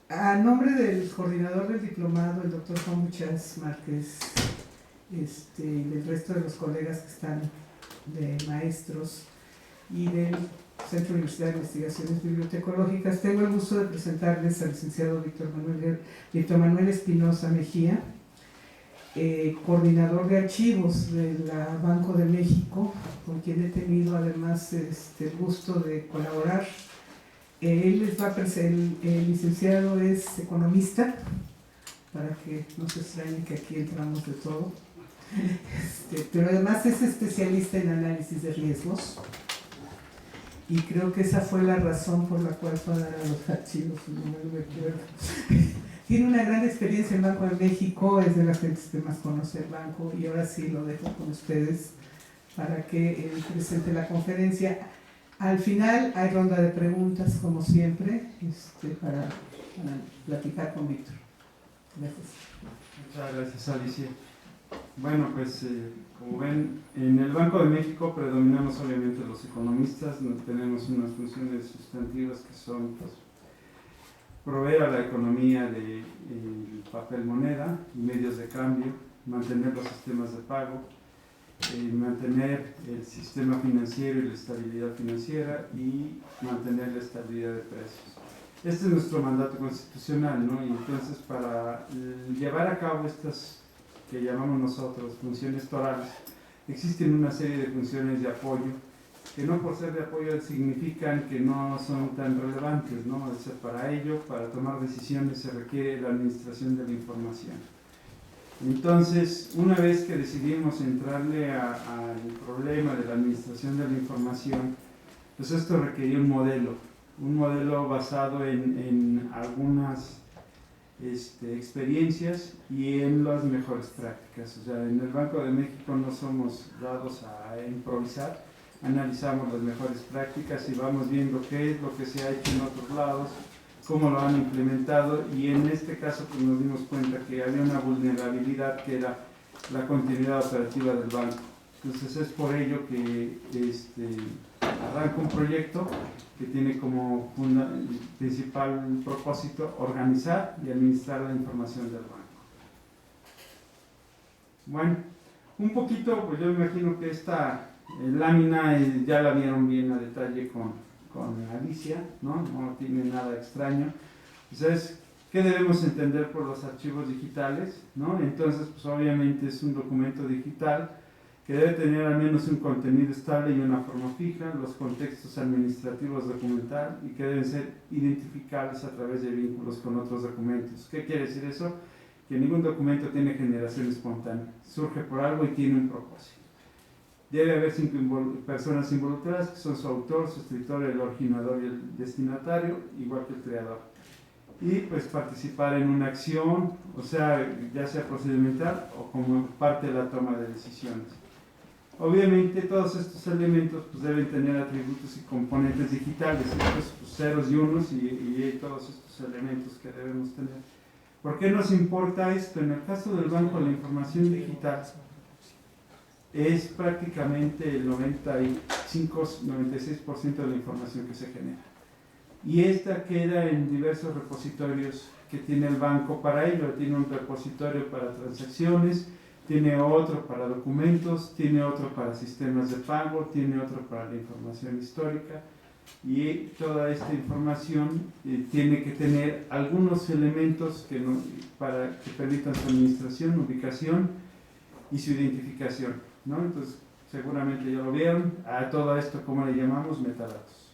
A nombre del coordinador del diplomado, el doctor Juan Muchas Márquez, y del resto de los colegas que están de maestros y del Centro Universitario de Investigaciones Bibliotecológicas, tengo el gusto de presentarles al licenciado Víctor Manuel Espinosa Mejía, coordinador de archivos de la Banco de México, con quien he tenido además el gusto de colaborar. Él les va a el licenciado es economista, para que no se extrañen que aquí entramos de todo, pero además es especialista en análisis de riesgos, y creo que esa fue la razón por la cual fue a dar a los archivos, no me recuerdo. Tiene una gran experiencia en Banco de México, es de las gentes que más conoce el banco, y ahora sí lo dejo con ustedes para que él presente la conferencia. Al final hay ronda de preguntas, como siempre, para platicar con Víctor. Gracias. Muchas gracias, Alicia. Bueno, pues como ven, en el Banco de México predominamos obviamente los economistas, tenemos unas funciones sustantivas que son pues, proveer a la economía de papel moneda, medios de cambio, mantener los sistemas de pago, mantener el sistema financiero y la estabilidad financiera y mantener la estabilidad de precios. Este es nuestro mandato constitucional, ¿no? Y entonces para llevar a cabo estas que llamamos nosotros funciones torales, existen una serie de funciones de apoyo que no por ser de apoyo significan que no son tan relevantes, ¿no? Es decir, para ello, para tomar decisiones se requiere la administración de la información. Entonces, una vez que decidimos entrarle al problema de la administración de la información, pues esto requería un modelo basado en algunas experiencias y en las mejores prácticas. O sea, en el Banco de México no somos dados a improvisar, analizamos las mejores prácticas y vamos viendo qué es lo que se ha hecho en otros lados, cómo lo han implementado, y en este caso pues nos dimos cuenta que había una vulnerabilidad que era la continuidad operativa del banco. Entonces es por ello que arranca un proyecto que tiene como principal propósito organizar y administrar la información del banco. Bueno, un poquito, pues yo me imagino que esta lámina ya la vieron bien a detalle con Alicia, ¿no? No tiene nada extraño. Entonces, ¿qué debemos entender por los archivos digitales? ¿No? Entonces, pues obviamente es un documento digital que debe tener al menos un contenido estable y una forma fija, los contextos administrativos documental y que deben ser identificables a través de vínculos con otros documentos. ¿Qué quiere decir eso? Que ningún documento tiene generación espontánea, surge por algo y tiene un propósito. Debe haber 5 personas involucradas, que son su autor, su escritor, el originador y el destinatario, igual que el creador. Y pues participar en una acción, o sea, ya sea procedimental o como parte de la toma de decisiones. Obviamente todos estos elementos pues, deben tener atributos y componentes digitales, estos pues, ceros y unos y todos estos elementos que debemos tener. ¿Por qué nos importa esto? En el caso del banco, la información digital es prácticamente el 95-96% de la información que se genera. Y esta queda en diversos repositorios que tiene el banco para ello. Tiene un repositorio para transacciones, tiene otro para documentos, tiene otro para sistemas de pago, tiene otro para la información histórica. Y toda esta información tiene que tener algunos elementos para que permitan su administración, ubicación y su identificación, ¿no? Entonces, seguramente ya lo vieron, a todo esto, ¿cómo le llamamos? Metadatos.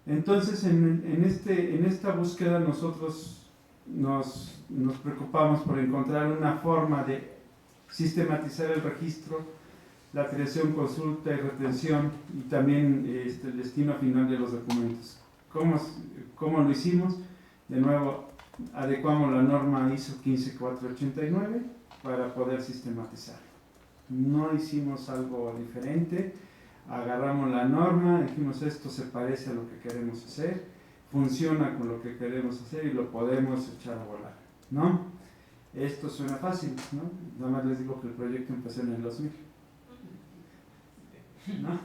Entonces, en esta búsqueda nosotros nos preocupamos por encontrar una forma de sistematizar el registro, la creación, consulta y retención, y también el destino final de los documentos. ¿Cómo lo hicimos? De nuevo, adecuamos la norma ISO 15489 para poder sistematizar. No hicimos algo diferente, agarramos la norma, dijimos esto se parece a lo que queremos hacer, funciona con lo que queremos hacer y lo podemos echar a volar, ¿no? Esto suena fácil, ¿no? Nada más les digo que el proyecto empezó en el 2000, ¿no?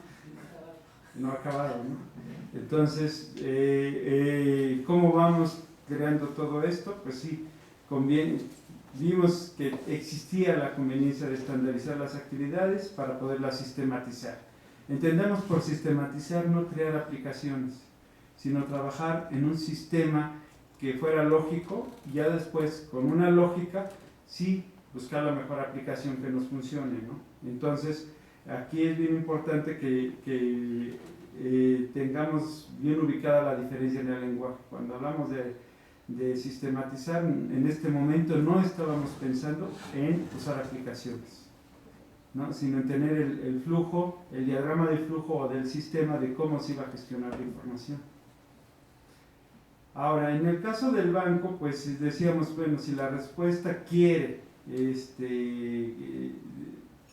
no ha acabado, ¿no? Entonces, ¿cómo vamos creando todo esto? Pues sí, vimos que existía la conveniencia de estandarizar las actividades para poderlas sistematizar. Entendemos por sistematizar no crear aplicaciones, sino trabajar en un sistema que fuera lógico y ya después, con una lógica, sí buscar la mejor aplicación que nos funcione, ¿no? Entonces, aquí es bien importante que tengamos bien ubicada la diferencia en el lenguaje. Cuando hablamos de sistematizar, en este momento no estábamos pensando en usar aplicaciones, ¿no? Sino en tener el flujo, el diagrama de flujo o del sistema de cómo se iba a gestionar la información. Ahora, en el caso del banco, pues decíamos, bueno, si la respuesta quiere,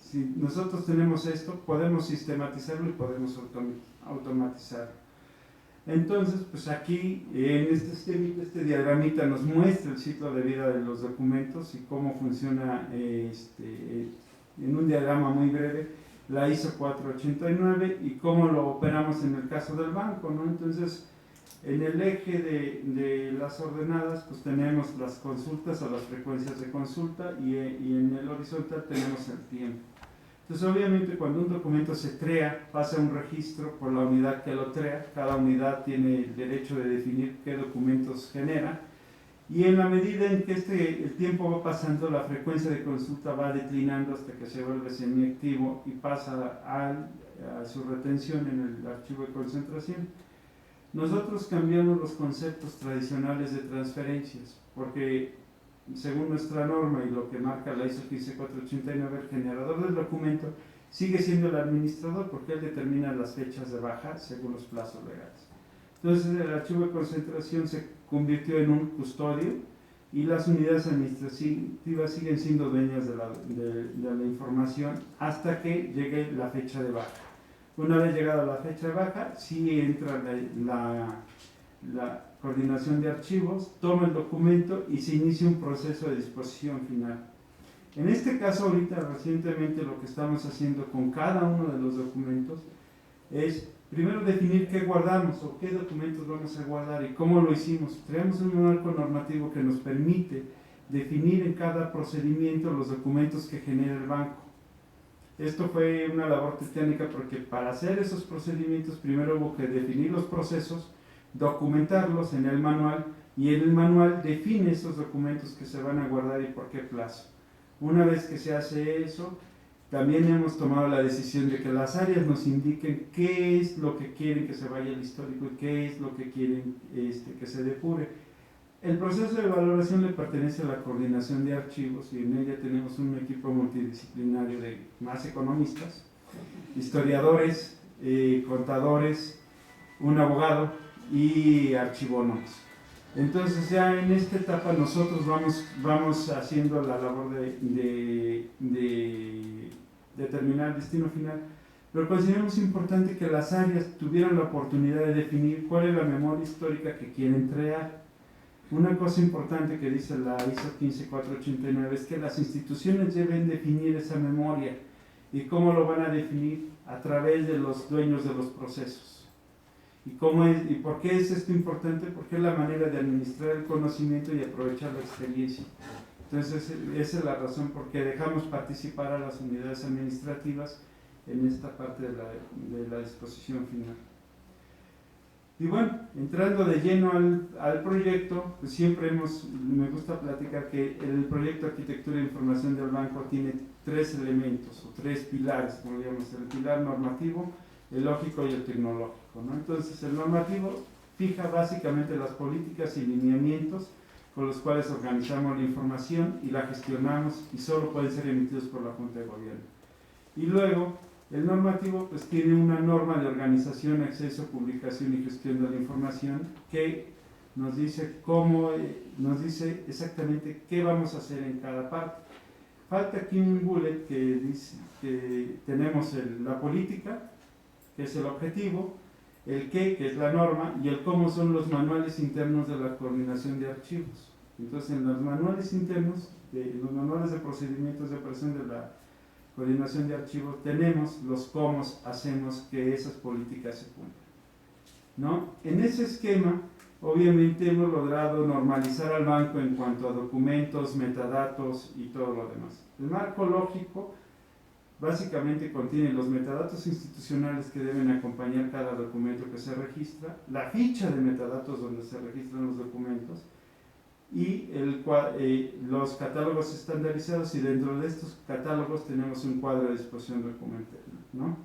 si nosotros tenemos esto, podemos sistematizarlo y podemos automatizarlo. Entonces, pues aquí en este diagramita nos muestra el ciclo de vida de los documentos y cómo funciona en un diagrama muy breve la ISO 489 y cómo lo operamos en el caso del banco, ¿no? Entonces, en el eje de las ordenadas, pues tenemos las consultas o las frecuencias de consulta y en el horizontal tenemos el tiempo. Entonces, obviamente, cuando un documento se crea, pasa a un registro por la unidad que lo crea. Cada unidad tiene el derecho de definir qué documentos genera. Y en la medida en que el tiempo va pasando, la frecuencia de consulta va declinando hasta que se vuelve semiactivo y pasa a su retención en el archivo de concentración. Nosotros cambiamos los conceptos tradicionales de transferencias, porque según nuestra norma y lo que marca la ISO 15489, el generador del documento sigue siendo el administrador porque él determina las fechas de baja según los plazos legales. Entonces el archivo de concentración se convirtió en un custodio y las unidades administrativas siguen siendo dueñas de la información hasta que llegue la fecha de baja. Una vez llegada la fecha de baja, sí entra la coordinación de archivos, toma el documento y se inicia un proceso de disposición final. En este caso, ahorita recientemente lo que estamos haciendo con cada uno de los documentos es primero definir qué guardamos o qué documentos vamos a guardar y cómo lo hicimos. Creamos un marco normativo que nos permite definir en cada procedimiento los documentos que genera el banco. Esto fue una labor titánica porque para hacer esos procedimientos primero hubo que definir los procesos, documentarlos en el manual y en el manual define esos documentos que se van a guardar y por qué plazo. Una vez que se hace eso, también hemos tomado la decisión de que las áreas nos indiquen qué es lo que quieren que se vaya al histórico y qué es lo que quieren que se depure. El proceso de valoración le pertenece a la coordinación de archivos y en ella tenemos un equipo multidisciplinario de más economistas, historiadores, contadores, un abogado y archivólogos. Entonces ya en esta etapa nosotros vamos haciendo la labor de determinar el destino final, pero consideramos importante que las áreas tuvieran la oportunidad de definir cuál es la memoria histórica que quieren crear. Una cosa importante que dice la ISO 15489 es que las instituciones deben definir esa memoria. ¿Y cómo lo van a definir? A través de los dueños de los procesos. ¿Y por qué es esto importante? Porque es la manera de administrar el conocimiento y aprovechar la experiencia. Entonces, esa es la razón por qué dejamos participar a las unidades administrativas en esta parte de la disposición final. Y bueno, entrando de lleno al proyecto, pues siempre me gusta platicar que el proyecto Arquitectura e Información del Banco tiene tres elementos o tres pilares, como digamos, el pilar normativo, el lógico y el tecnológico, ¿no? Entonces, el normativo fija básicamente las políticas y lineamientos con los cuales organizamos la información y la gestionamos y solo pueden ser emitidos por la Junta de Gobierno. Y luego, el normativo pues tiene una norma de organización, acceso, publicación y gestión de la información que nos dice nos dice exactamente qué vamos a hacer en cada parte. Falta aquí un bullet que dice que tenemos la política, que es el objetivo, el qué, que es la norma, y el cómo son los manuales internos de la coordinación de archivos. Entonces, en los manuales internos, los manuales de procedimientos de operación de la coordinación de archivos, tenemos los cómo hacemos que esas políticas se cumplan, ¿no? En ese esquema, obviamente hemos logrado normalizar al banco en cuanto a documentos, metadatos y todo lo demás. El marco lógico básicamente contiene los metadatos institucionales que deben acompañar cada documento que se registra, la ficha de metadatos donde se registran los documentos y los catálogos estandarizados, y dentro de estos catálogos tenemos un cuadro de disposición documental, ¿no?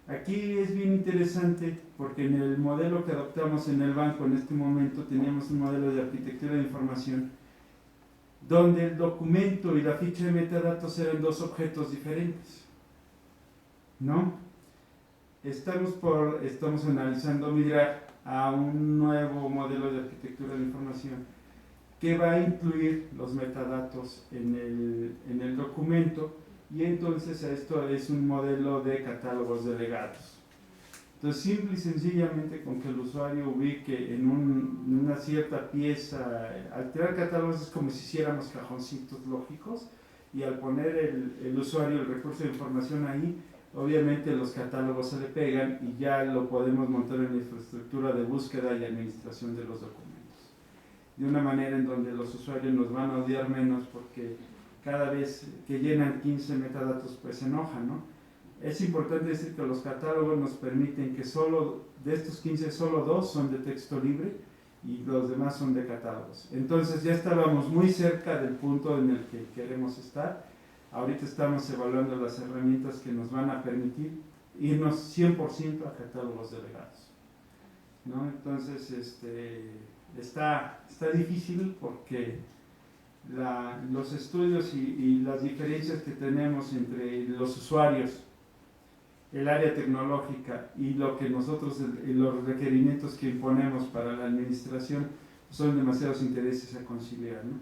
Aquí es bien interesante porque en el modelo que adoptamos en el banco en este momento teníamos un modelo de arquitectura de información donde el documento y la ficha de metadatos eran dos objetos diferentes, ¿no? Estamos analizando migrar a un nuevo modelo de arquitectura de información que va a incluir los metadatos en el documento, y entonces esto es un modelo de catálogos delegados. Entonces, simple y sencillamente con que el usuario ubique en una cierta pieza, al crear catálogos es como si hiciéramos cajoncitos lógicos, y al poner el usuario el recurso de información ahí, obviamente los catálogos se le pegan y ya lo podemos montar en la infraestructura de búsqueda y administración de los documentos. De una manera en donde los usuarios nos van a odiar menos porque cada vez que llenan 15 metadatos pues se enojan, ¿no? Es importante decir que los catálogos nos permiten que solo de estos 15, solo 2 son de texto libre y los demás son de catálogos. Entonces ya estábamos muy cerca del punto en el que queremos estar. Ahorita estamos evaluando las herramientas que nos van a permitir irnos 100% a catálogos delegados, ¿no? Entonces está difícil porque los estudios y las diferencias que tenemos entre los usuarios, el área tecnológica y lo que nosotros, los requerimientos que imponemos para la administración, son demasiados intereses a conciliar, ¿no?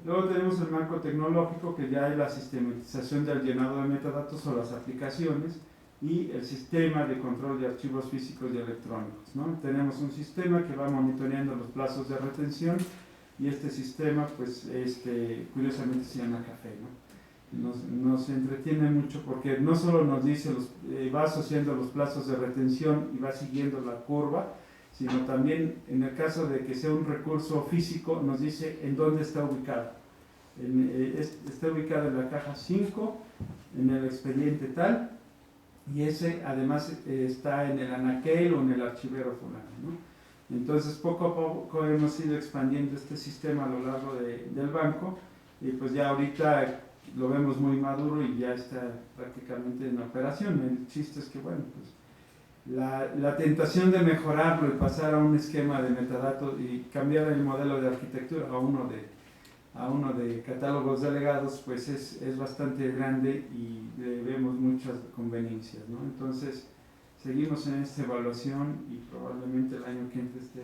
Luego tenemos el marco tecnológico, que ya es la sistematización del llenado de metadatos o las aplicaciones, y el sistema de control de archivos físicos y electrónicos, ¿no? Tenemos un sistema que va monitoreando los plazos de retención, y este sistema pues curiosamente se llama Café, ¿no? Nos entretiene mucho porque no solo nos dice va asociando los plazos de retención y va siguiendo la curva, sino también en el caso de que sea un recurso físico nos dice en dónde está ubicado. Está ubicado en la caja 5, en el expediente tal, y ese además está en el anaquel o en el archivero fulano, ¿no? Entonces poco a poco hemos ido expandiendo este sistema a lo largo del banco, y pues ya ahorita lo vemos muy maduro y ya está prácticamente en operación. El chiste es que bueno, pues la tentación de mejorarlo y pasar a un esquema de metadatos y cambiar el modelo de arquitectura a uno de catálogos delegados pues es bastante grande y le vemos muchas conveniencias, ¿no? Entonces seguimos en esta evaluación y probablemente el año que entra esté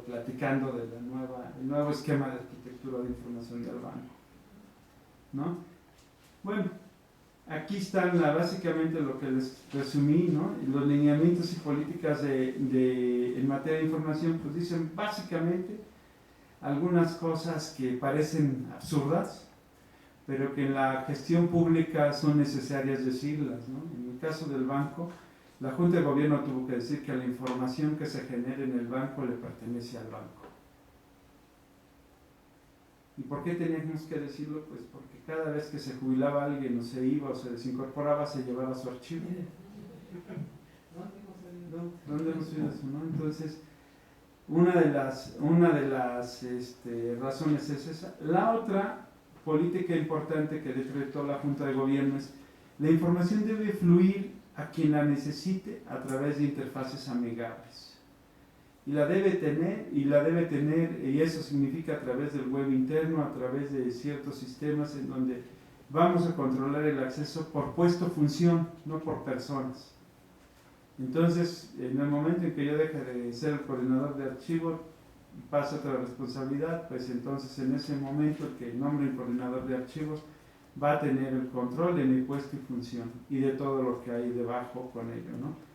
platicando de el nuevo esquema de arquitectura de información del banco, ¿no? Bueno, aquí están básicamente lo que les resumí, ¿no? Los lineamientos y políticas en materia de información pues dicen básicamente algunas cosas que parecen absurdas, pero que en la gestión pública son necesarias decirlas, ¿no? En el caso del banco, la Junta de Gobierno tuvo que decir que la información que se genere en el banco le pertenece al banco. ¿Y por qué teníamos que decirlo? Pues porque cada vez que se jubilaba alguien o se iba o se desincorporaba, se llevaba su archivo. ¿Dónde hemos oído eso, no? Entonces, una de las razones es esa. La otra política importante que decretó la Junta de Gobierno es: la información debe fluir a quien la necesite a través de interfaces amigables. Y la debe tener, y eso significa a través del web interno, a través de ciertos sistemas en donde vamos a controlar el acceso por puesto-función, no por personas. Entonces, en el momento en que yo deje de ser el coordinador de archivos y pase a otra responsabilidad, pues entonces en ese momento el que nombre el coordinador de archivos va a tener el control de mi puesto y función y de todo lo que hay debajo con ello, ¿no?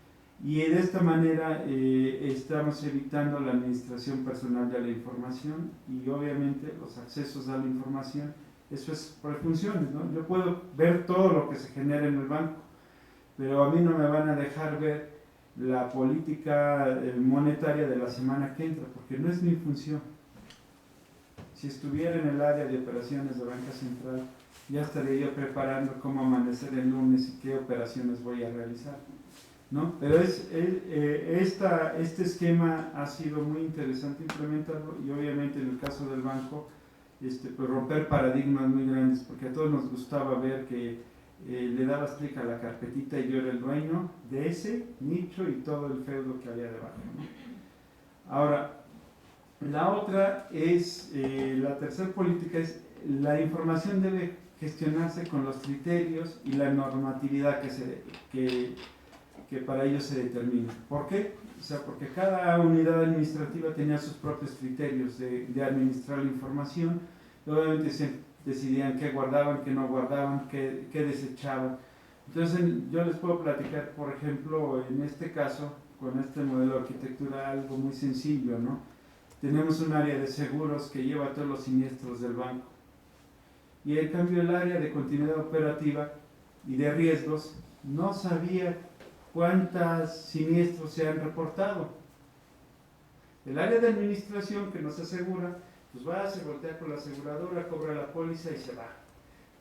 Y de esta manera estamos evitando la administración personal de la información y obviamente los accesos a la información Eso es por funciones, ¿no? Yo puedo ver todo lo que se genera en el banco, pero a mí no me van a dejar ver la política monetaria de la semana que entra, porque no es mi función. Si estuviera en el área de operaciones de banca central, ya estaría yo preparando cómo amanecer el lunes y qué operaciones voy a realizar, ¿no? Pero este esquema ha sido muy interesante implementarlo, y obviamente en el caso del banco, pues romper paradigmas muy grandes, porque a todos nos gustaba ver que le dabas clic a la carpetita y yo era el dueño de ese nicho y todo el feudo que había debajo, ¿no? Ahora, la otra es, la tercera política es, la información debe gestionarse con los criterios y la normatividad que para ello se determina. ¿Por qué? O sea, porque cada unidad administrativa tenía sus propios criterios de administrar la información. Obviamente se decidían qué guardaban, qué no guardaban, qué desechaban. Entonces yo les puedo platicar, por ejemplo, en este caso, con este modelo de arquitectura, algo muy sencillo, ¿no? Tenemos un área de seguros que lleva todos los siniestros del banco. Y en cambio el área de continuidad operativa y de riesgos no sabía cuántos siniestros se han reportado. El área de administración que nos asegura, pues va, se voltea con la aseguradora, cobra la póliza y se va.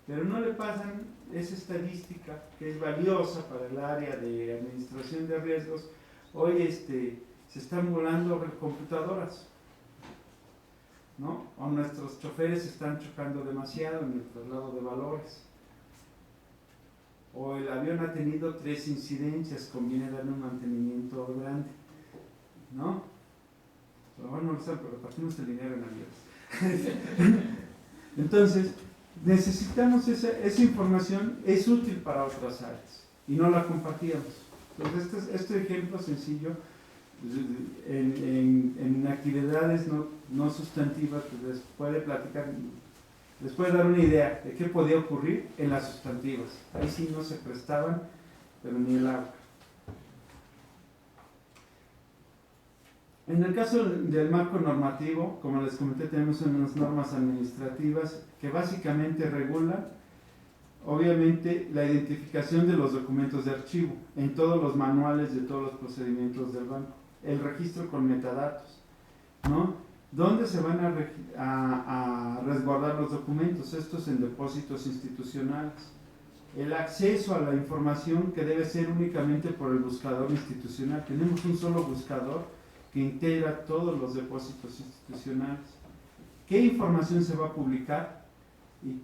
Pero no le pasan esa estadística que es valiosa para el área de administración de riesgos. Hoy se están volando computadoras, ¿no? O nuestros choferes están chocando demasiado en el traslado de valores. O el avión ha tenido 3 incidencias, conviene darle un mantenimiento grande, ¿no? Pero bueno, no lo saben, pero partimos el dinero en aviones. Entonces, necesitamos esa información, es útil para otras áreas y no la compartíamos. Entonces, este ejemplo sencillo, en actividades no sustantivas, pues les puede platicar, les puede dar una idea de qué podía ocurrir en las sustantivas. Ahí sí no se prestaban, pero ni el agua. En el caso del marco normativo, como les comenté, tenemos unas normas administrativas que básicamente regulan, obviamente, la identificación de los documentos de archivo en todos los manuales de todos los procedimientos del banco, el registro con metadatos, ¿no? ¿Dónde se van a resguardar los documentos? Estos en depósitos institucionales. El acceso a la información que debe ser únicamente por el buscador institucional. Tenemos un solo buscador que integra todos los depósitos institucionales. ¿Qué información se va a publicar y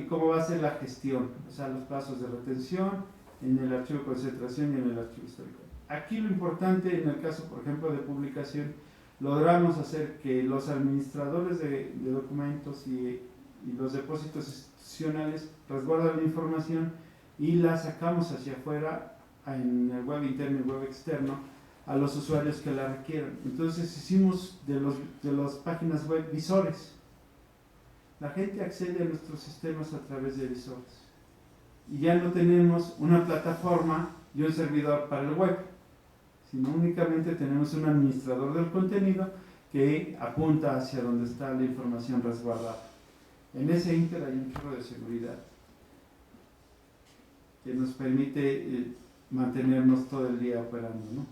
cómo va a ser la gestión? O sea, los plazos de retención en el archivo de concentración y en el archivo histórico. Aquí lo importante, en el caso, por ejemplo, de publicación, logramos hacer que los administradores de documentos y los depósitos institucionales resguardan la información y la sacamos hacia afuera en el web interno y web externo a los usuarios que la requieran. Entonces hicimos de las páginas web visores. La gente accede a nuestros sistemas a través de visores. Y ya no tenemos una plataforma y un servidor para el web, sino únicamente tenemos un administrador del contenido que apunta hacia donde está la información resguardada. En ese ínter hay un chorro de seguridad que nos permite mantenernos todo el día operando, ¿no?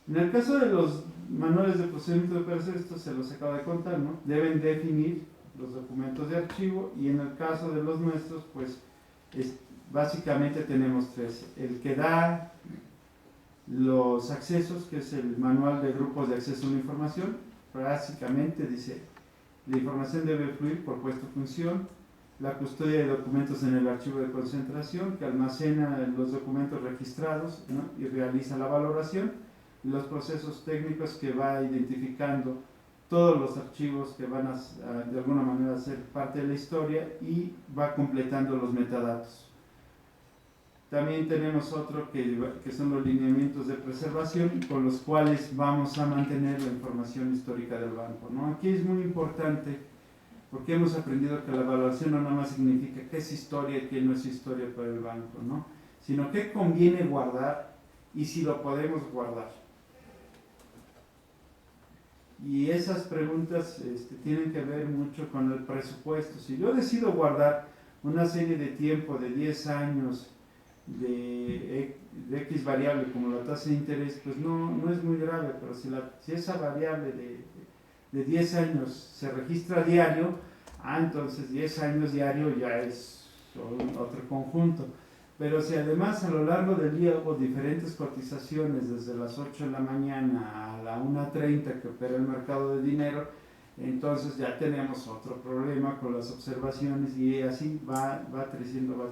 En el caso de los manuales de procedimiento de operación, esto se los acabo de contar, ¿no? Deben definir los documentos de archivo, y en el caso de los nuestros, pues básicamente tenemos 3. El que da los accesos, que es el manual de grupos de acceso a la información, básicamente dice: la información debe fluir por puesto función. La custodia de documentos en el archivo de concentración, que almacena los documentos registrados, ¿no? Y realiza la valoración. Los procesos técnicos, que va identificando todos los archivos que van de alguna manera ser parte de la historia, y va completando los metadatos. También tenemos otro que son los lineamientos de preservación, con los cuales vamos a mantener la información histórica del banco, ¿no? Aquí es muy importante, porque hemos aprendido que la valoración no nada más significa qué es historia y qué no es historia para el banco, ¿no? Sino qué conviene guardar y si lo podemos guardar. Y esas preguntas tienen que ver mucho con el presupuesto. Si yo decido guardar una serie de tiempo de 10 años de X variable como la tasa de interés, pues no es muy grave, pero si esa variable de 10 años se registra diario, entonces 10 años diario ya es otro conjunto. Pero si además a lo largo del día hubo diferentes cotizaciones desde las 8 de la mañana a la 1:30 que opera el mercado de dinero, entonces ya tenemos otro problema con las observaciones y así va creciendo.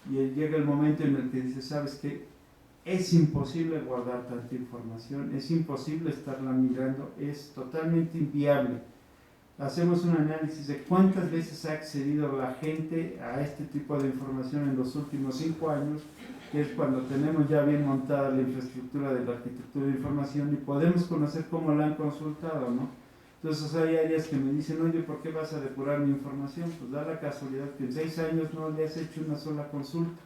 Y llega el momento en el que dices, ¿sabes qué? Es imposible guardar tanta información, es imposible estarla migrando, es totalmente inviable. Hacemos un análisis de cuántas veces ha accedido la gente a este tipo de información en los últimos 5 años, que es cuando tenemos ya bien montada la infraestructura de la arquitectura de información y podemos conocer cómo la han consultado, ¿no? Entonces hay áreas que me dicen, oye, ¿por qué vas a depurar mi información? Pues da la casualidad que en 6 años no le has hecho una sola consulta.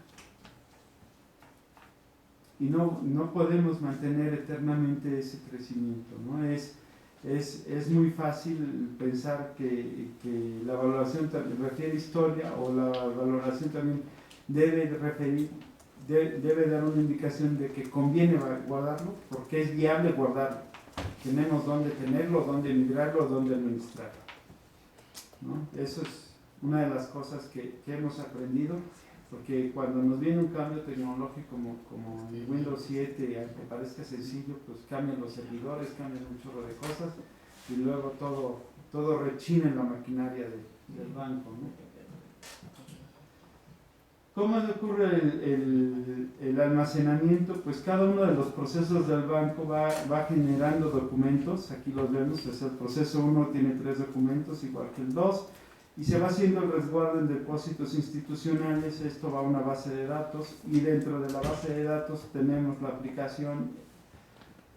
Y no podemos mantener eternamente ese crecimiento, ¿no? Es muy fácil pensar que la valoración refiere historia o la valoración también debe dar una indicación de que conviene guardarlo porque es viable guardarlo. Tenemos dónde tenerlo, dónde migrarlo, dónde administrarlo, ¿no? Eso es una de las cosas que hemos aprendido, porque cuando nos viene un cambio tecnológico como en Windows 7, aunque parezca sencillo, pues cambian los servidores, cambian un chorro de cosas y luego todo rechina en la maquinaria del banco, ¿no? ¿Cómo ocurre el almacenamiento? Pues cada uno de los procesos del banco va generando documentos, aquí los vemos, el proceso 1 tiene 3 documentos, igual que el 2, y se va haciendo el resguardo en depósitos institucionales, esto va a una base de datos, y dentro de la base de datos tenemos la aplicación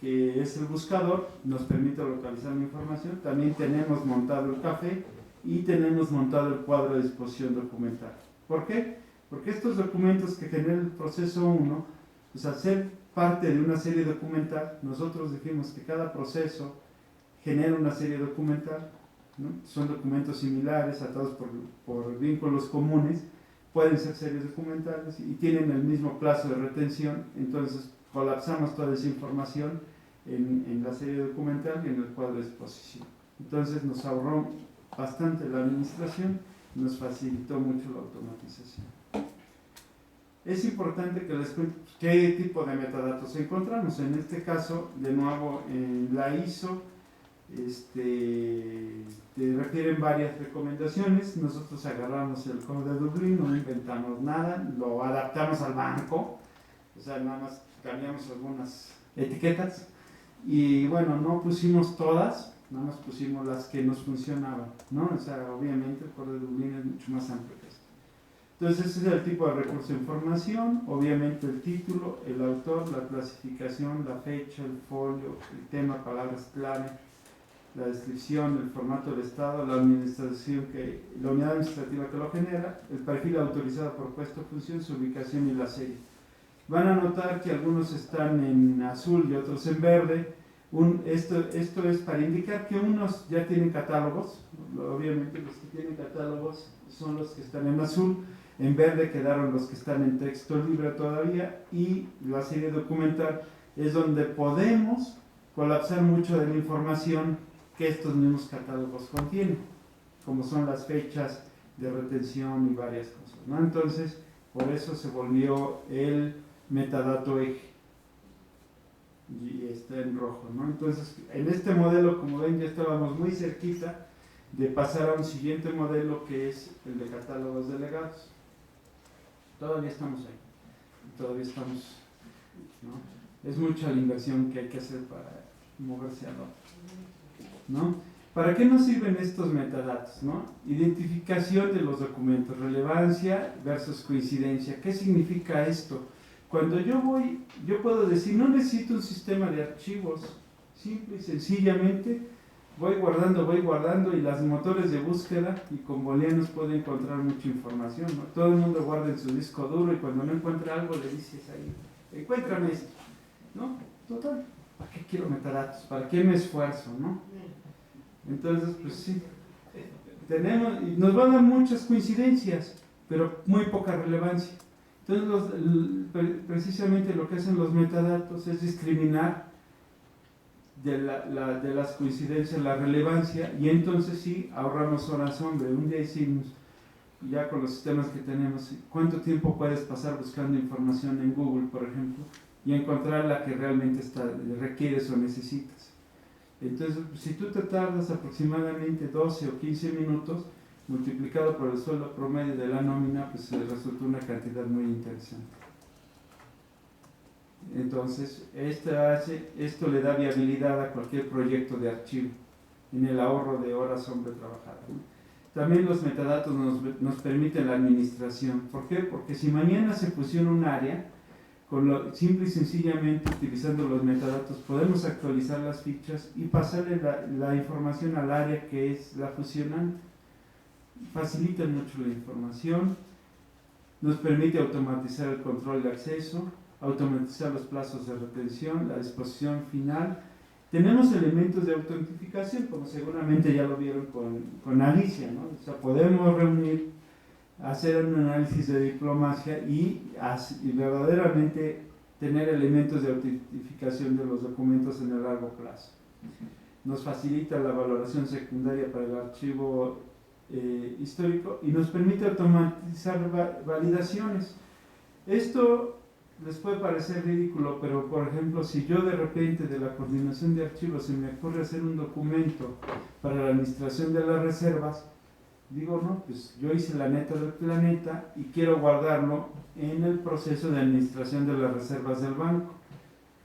que es el buscador, nos permite localizar la información, también tenemos montado el café y tenemos montado el cuadro de disposición documental. ¿Por qué? Porque estos documentos que genera el proceso 1, pues al ser parte de una serie documental, nosotros dijimos que cada proceso genera una serie documental, ¿no? Son documentos similares, atados por vínculos comunes, pueden ser series documentales y tienen el mismo plazo de retención, entonces colapsamos toda esa información en la serie documental y en el cuadro de exposición. Entonces nos ahorró bastante la administración, nos facilitó mucho la automatización. Es importante que les cuente qué tipo de metadatos encontramos. En este caso, de nuevo, en la ISO te refieren varias recomendaciones. Nosotros agarramos el Código de Dublín, no inventamos nada, lo adaptamos al banco, o sea, nada más cambiamos algunas etiquetas y bueno, no pusimos todas, nada más pusimos las que nos funcionaban, ¿no? O sea, obviamente el Código de Dublín es mucho más amplio que esto. Entonces ese es el tipo de recurso de información, obviamente el título, el autor, la clasificación, la fecha, el folio, el tema, palabras clave, la descripción, el formato del estado, la administración la unidad administrativa que lo genera, el perfil autorizado por puesto, función, su ubicación y la serie. Van a notar que algunos están en azul y otros en verde. Esto es para indicar que unos ya tienen catálogos, obviamente los que tienen catálogos son los que están en azul, en verde quedaron los que están en texto libre todavía y la serie documental es donde podemos colapsar mucho de la información que estos mismos catálogos contienen, como son las fechas de retención y varias cosas, ¿no? Entonces, por eso se volvió el metadato eje y está en rojo, ¿no? Entonces, en este modelo, como ven, ya estábamos muy cerquita de pasar a un siguiente modelo que es el de catálogos delegados. Todavía estamos ahí, todavía estamos, ¿no? Es mucha la inversión que hay que hacer para moverse al otro, ¿no? ¿Para qué nos sirven estos metadatos, no? Identificación de los documentos, relevancia versus coincidencia. ¿Qué significa esto? Cuando yo puedo decir, no necesito un sistema de archivos, simple y sencillamente voy guardando y los motores de búsqueda y con booleanos puede encontrar mucha información, ¿no? Todo el mundo guarda en su disco duro y cuando no encuentra algo le dices ahí, encuéntrame esto, ¿no? Total, ¿para qué quiero metadatos? ¿Para qué me esfuerzo, no? Entonces, pues sí, tenemos, y nos van a dar muchas coincidencias, pero muy poca relevancia. Entonces, precisamente lo que hacen los metadatos es discriminar de las coincidencias la relevancia, y entonces sí ahorramos horas. Hombre, un día hicimos, ya con los sistemas que tenemos, ¿cuánto tiempo puedes pasar buscando información en Google, por ejemplo, y encontrar la que realmente requieres o necesitas? Entonces, si tú te tardas aproximadamente 12 o 15 minutos, multiplicado por el sueldo promedio de la nómina, pues resulta una cantidad muy interesante. Entonces, esto le da viabilidad a cualquier proyecto de archivo, en el ahorro de horas hombre trabajado, ¿no? También los metadatos nos permiten la administración. ¿Por qué? Porque si mañana se fusiona un área, simple y sencillamente utilizando los metadatos podemos actualizar las fichas y pasarle la información al área que es la fusionante. Facilita mucho la información, nos permite automatizar el control de acceso, automatizar los plazos de retención, la disposición final. Tenemos elementos de autentificación, como seguramente ya lo vieron con Alicia, ¿no? O sea, podemos reunir, hacer un análisis de diplomacia y verdaderamente tener elementos de autentificación de los documentos en el largo plazo. Nos facilita la valoración secundaria para el archivo histórico y nos permite automatizar validaciones. Esto les puede parecer ridículo, pero por ejemplo, si yo de repente de la coordinación de archivos se me ocurre hacer un documento para la administración de las reservas, digo, no, pues yo hice la neta del planeta y quiero guardarlo en el proceso de administración de las reservas del banco.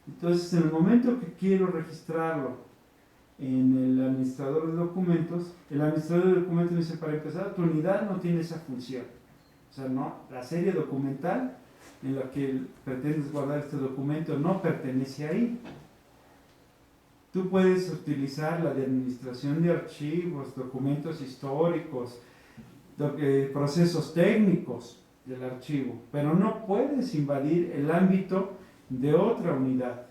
Entonces, en el momento que quiero registrarlo en el administrador de documentos, el administrador de documentos dice, para empezar, tu unidad no tiene esa función. O sea, no, la serie documental en la que pretendes guardar este documento no pertenece ahí. Tú puedes utilizar la de administración de archivos, documentos históricos, procesos técnicos del archivo, pero no puedes invadir el ámbito de otra unidad.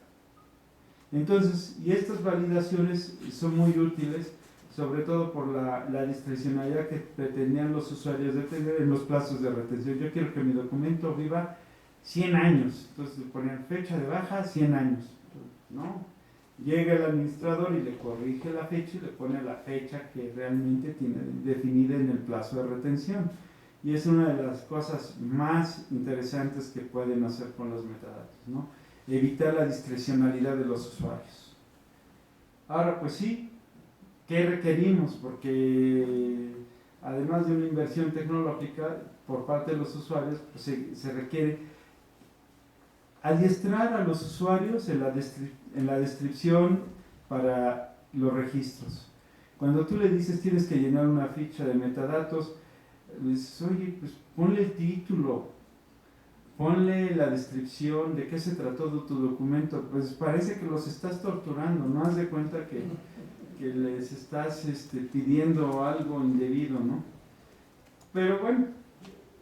Entonces, y estas validaciones son muy útiles, sobre todo por la discrecionalidad que pretendían los usuarios de tener en los plazos de retención. Yo quiero que mi documento viva 100 años, entonces poner fecha de baja 100 años, ¿no? Llega el administrador y le corrige la fecha y le pone la fecha que realmente tiene definida en el plazo de retención. Y es una de las cosas más interesantes que pueden hacer con los metadatos, ¿no? Evitar la discrecionalidad de los usuarios. Ahora, pues sí, ¿qué requerimos? Porque además de una inversión tecnológica por parte de los usuarios, pues se requiere adiestrar a los usuarios en la descripción para los registros. Cuando tú le dices tienes que llenar una ficha de metadatos, le dices, oye, pues ponle el título, ponle la descripción de qué se trató de tu documento. Pues parece que los estás torturando, no haz de cuenta que les estás pidiendo algo indebido, ¿no? Pero bueno,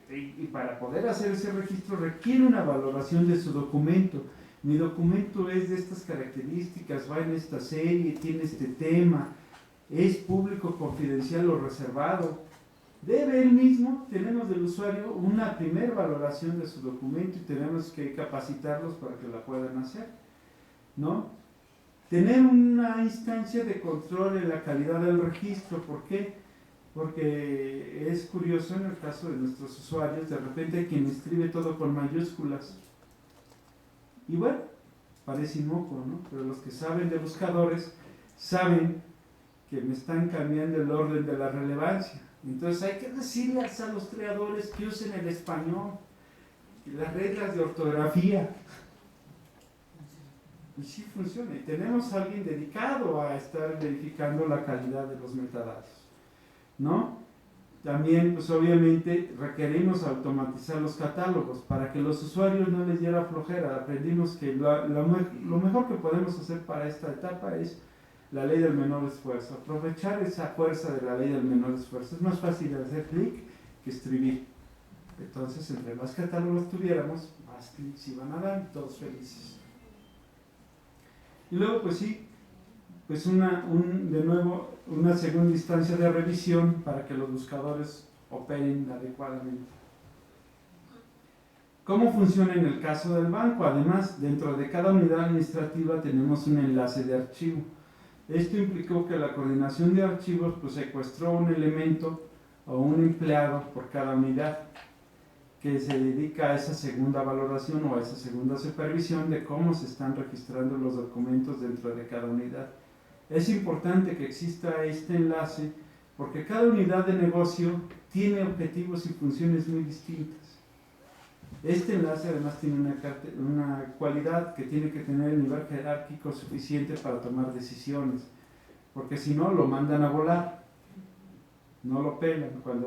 y para poder hacer ese registro requiere una valoración de su documento. Mi documento es de estas características, va en esta serie, tiene este tema, es público, confidencial o reservado. Debe él mismo, tenemos del usuario una primera valoración de su documento y tenemos que capacitarlos para que la puedan hacer, ¿no? Tener una instancia de control en la calidad del registro. ¿Por qué? Porque es curioso en el caso de nuestros usuarios, de repente hay quien escribe todo con mayúsculas. Y bueno, parece inocuo, ¿no? Pero los que saben de buscadores saben que me están cambiando el orden de la relevancia. Entonces hay que decirles a los creadores que usen el español, las reglas de ortografía. Y sí funciona. Y tenemos a alguien dedicado a estar verificando la calidad de los metadatos, ¿no? También, pues obviamente, requerimos automatizar los catálogos para que los usuarios no les diera flojera. Aprendimos que lo mejor que podemos hacer para esta etapa es la ley del menor esfuerzo. Aprovechar esa fuerza de la ley del menor esfuerzo. Es más fácil hacer clic que escribir. Entonces, entre más catálogos tuviéramos, más clics iban a dar y todos felices. Y luego pues sí, pues de nuevo una segunda instancia de revisión para que los buscadores operen adecuadamente. ¿Cómo funciona en el caso del banco? Además, dentro de cada unidad administrativa tenemos un enlace de archivo. Esto implicó que la coordinación de archivos pues, secuestró un elemento o un empleado por cada unidad que se dedica a esa segunda valoración o a esa segunda supervisión de cómo se están registrando los documentos dentro de cada unidad. Es importante que exista este enlace porque cada unidad de negocio tiene objetivos y funciones muy distintas. Este enlace además tiene una cualidad que tiene que tener el nivel jerárquico suficiente para tomar decisiones, porque si no lo mandan a volar, no lo pelan. Cuando